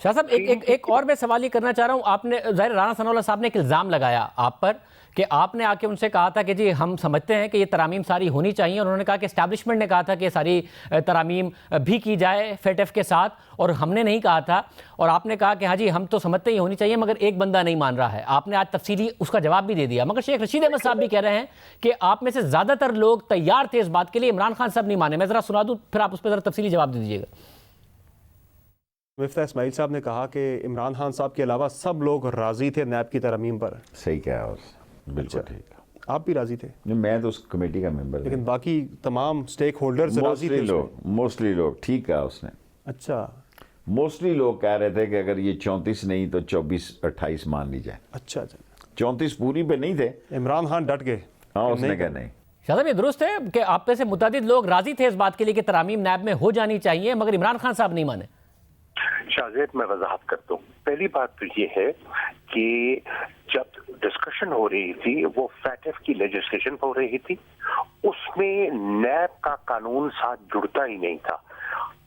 شاہ صاحب ایک اور میں سوال یہ کرنا چاہ رہا ہوں. آپ نے ظاہر رانا ثناء اللہ صاحب نے ایک الزام لگایا آپ پر کہ آپ نے آ کے ان سے کہا تھا کہ جی ہم سمجھتے ہیں کہ یہ ترامیم ساری ہونی چاہیے, اور انہوں نے کہا کہ اسٹیبلشمنٹ نے کہا تھا کہ ساری ترامیم بھی کی جائے فیٹ ایف کے ساتھ, اور ہم نے نہیں کہا تھا. اور آپ نے کہا کہ ہاں جی ہم تو سمجھتے ہی ہونی چاہیے مگر ایک بندہ نہیں مان رہا ہے. آپ نے آج تفصیلی اس کا جواب بھی دے دیا, مگر شیخ رشید احمد صاحب بھی کہہ رہے ہیں کہ آپ میں سے زیادہ تر لوگ تیار تھے اس بات کے لیے, عمران خان صاحب نہیں مانے. میں ذرا سنا دوں پھر آپ اس پہ ذرا تفصیلی جواب دے دیجیے گا. مفتاح اسماعیل صاحب نے کہا کہ عمران خان صاحب کے علاوہ سب لوگ راضی تھے نیب کی ترامیم پر. صحیح کہا, بالکل ٹھیک. آپ بھی راضی تھے؟ میں تو اس کمیٹی کا ممبر, لیکن باقی تمام سٹیک ہولڈرز راضی تھے. موسٹلی لوگ, ٹھیک کہا اس نے. اچھا, موسٹلی لوگ کہہ رہے تھے کہ اگر یہ 34 نہیں تو 24-28 مان لی جائے. اچھا اچھا, 34 پوری پہ نہیں تھے. عمران خان ڈٹ گئے. ہاں, اس نے کہا نہیں. شاہ صاحب یہ درست ہے کہ آپ میں سے متعدد لوگ راضی تھے اس بات کے لیے کہ ترامیم نیب میں ہو جانی چاہیے, مگر عمران خان صاحب نہیں مانے. شاہزید میں وضاحت کرتا ہوں. پہلی بات تو یہ ہے کہ جب ڈسکشن ہو رہی تھی وہ فیٹ ایف کی لیجسلیشن ہو رہی تھی, اس میں نیب کا قانون ساتھ جڑتا ہی نہیں تھا.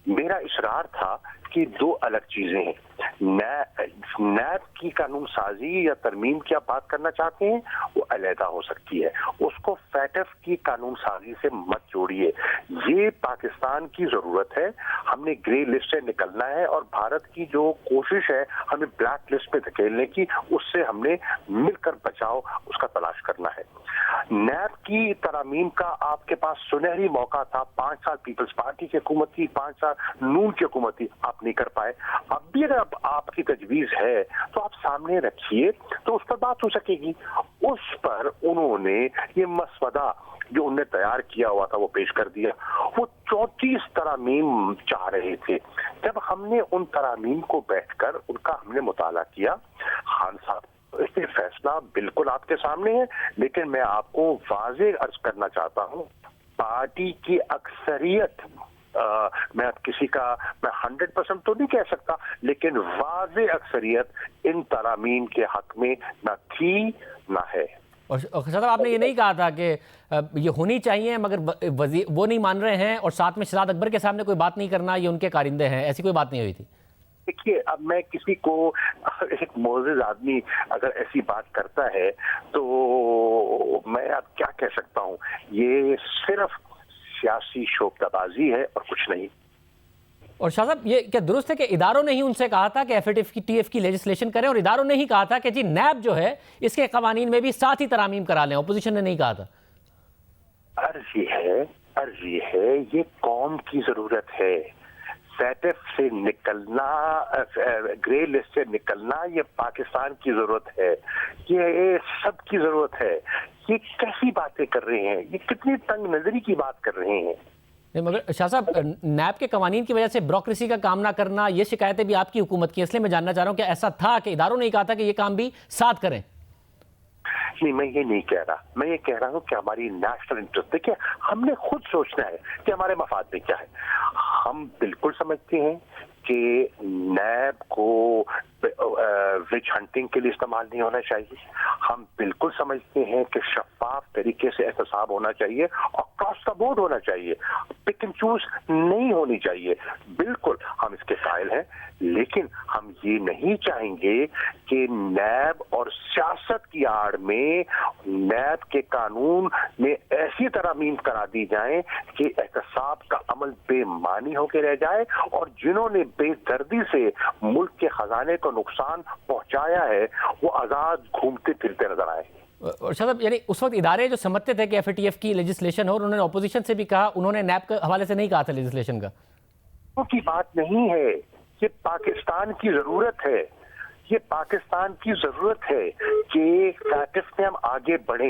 میرا اصرار تھا کہ دو الگ چیزیں ہیں. نیب کی قانون سازی یا ترمیم کی آپ بات کرنا چاہتے ہیں وہ علیحدہ ہو سکتی ہے, اس کو فیٹ ایف کی قانون سازی سے مت جوڑیے. یہ پاکستان کی ضرورت ہے, ہم نے گرے لسٹ سے نکلنا ہے, اور بھارت کی جو کوشش ہے ہمیں بلیک لسٹ پہ دھکیلنے کی, اس سے ہم نے مل کر بچاؤ اس کا تلاش کرنا ہے. نیب کی ترامیم کا آپ کے پاس سنہری موقع تھا. 5 سال پیپلز پارٹی کی حکومت تھی, 5 سال نون کی حکومت تھی, آپ نہیں کر پائے. اب بھی اگر آپ کی تجویز ہے تو آپ سامنے رکھیے تو اس پر بات ہو سکے گی. اس پر انہوں نے یہ مسودہ جو انہوں نے تیار کیا ہوا تھا وہ پیش کر دیا. وہ 34 ترامیم چاہ رہے تھے. جب ہم نے ان ترامیم کو بیٹھ کر ان کا ہم نے مطالعہ کیا, خان صاحب اس میں فیصلہ بالکل آپ کے سامنے ہے, لیکن میں آپ کو واضح عرض کرنا چاہتا ہوں پارٹی کی اکثریت, میں کسی کا میں 100% تو نہیں کہہ سکتا, لیکن واضح اکثریت ان ترامیم کے حق میں نہ تھی نہ ہے. اور صاحب آپ نے یہ نہیں کہا تھا کہ یہ ہونی چاہیے مگر وہ نہیں مان رہے ہیں, اور ساتھ میں شہزاد اکبر کے سامنے کوئی بات نہیں کرنا, یہ ان کے کارندے ہیں, ایسی کوئی بات نہیں ہوئی تھی؟ دیکھیے, اب میں کسی کو, ایک معزز آدمی اگر ایسی بات کرتا ہے تو میں اب کیا کہہ سکتا ہوں. یہ صرف سیاسی شوکہ بازی ہے اور کچھ نہیں. اور شاہ صاحب یہ کیا درست ہے کہ اداروں نے ہی ان سے کہا تھا کہ ایف اے ٹی ایف کی ٹی ایف کی لیجسلیشن کریں, اور اداروں نے ہی کہا تھا کہ جی نیب جو ہے اس کے قوانین میں بھی ساتھ ہی ترامیم کرا لیں, اپوزیشن نے نہیں کہا تھا؟ عرض یہ ہے یہ قوم کی ضرورت ہے. فیٹ ایف سے نکلنا, گرے لسٹ سے نکلنا یہ پاکستان کی ضرورت ہے, یہ سب کی ضرورت ہے. یہ کیسی باتیں کر رہے ہیں, یہ کتنی تنگ نظری کی بات کر رہے ہیں. مگر شاہ صاحب نیب کے قوانین کی وجہ سے بیوروکریسی کا کام نہ کرنا, یہ شکایتیں بھی آپ کی حکومت کی, اس لیے میں جاننا چاہ رہا ہوں کہ ایسا تھا کہ اداروں نے کہا تھا کہ یہ کام بھی ساتھ کریں؟ نہیں, میں یہ نہیں کہہ رہا. میں یہ کہہ رہا ہوں کہ ہماری نیشنل انٹرسٹ, دیکھیں ہم نے خود سوچنا ہے کہ ہمارے مفاد میں کیا ہے. ہم بالکل سمجھتے ہیں کہ نیب کو وچ ہنٹنگ کے لیے استعمال نہیں ہونا چاہیے. ہم بالکل سمجھتے ہیں کہ شفاف طریقے سے احتساب ہونا چاہیے اور کراس دا بورڈ ہونا چاہیے, پک اینڈ چوز نہیں ہونی چاہیے. بالکل ہم اس کے قائل ہیں, لیکن ہم یہ نہیں چاہیں گے کہ نیب اور سیاست کی آڑ میں نیب کے قانون میں ایسی ترامیم کرا دی جائیں کہ احتساب کا عمل بے معنی ہو کے رہ جائے, اور جنہوں نے بے دردی سے ملک کے خزانے کو نقصان پہنچایا ہے وہ آزاد گھومتے پھرتے نظر آئے. اور شاہ صاحب یعنی اس وقت ادارے جو سمجھتے تھے کہ ایف اے ٹی ایف کی لیجسلیشن ہو, انہوں نے اپوزیشن سے بھی کہا, انہوں نے نیب کے حوالے سے نہیں کہا تھا لیجسلیشن کا. وہ کی بات نہیں ہے, یہ پاکستان کی ضرورت ہے. یہ پاکستان کی ضرورت ہے کہ فیٹ ایف میں ہم آگے بڑھیں.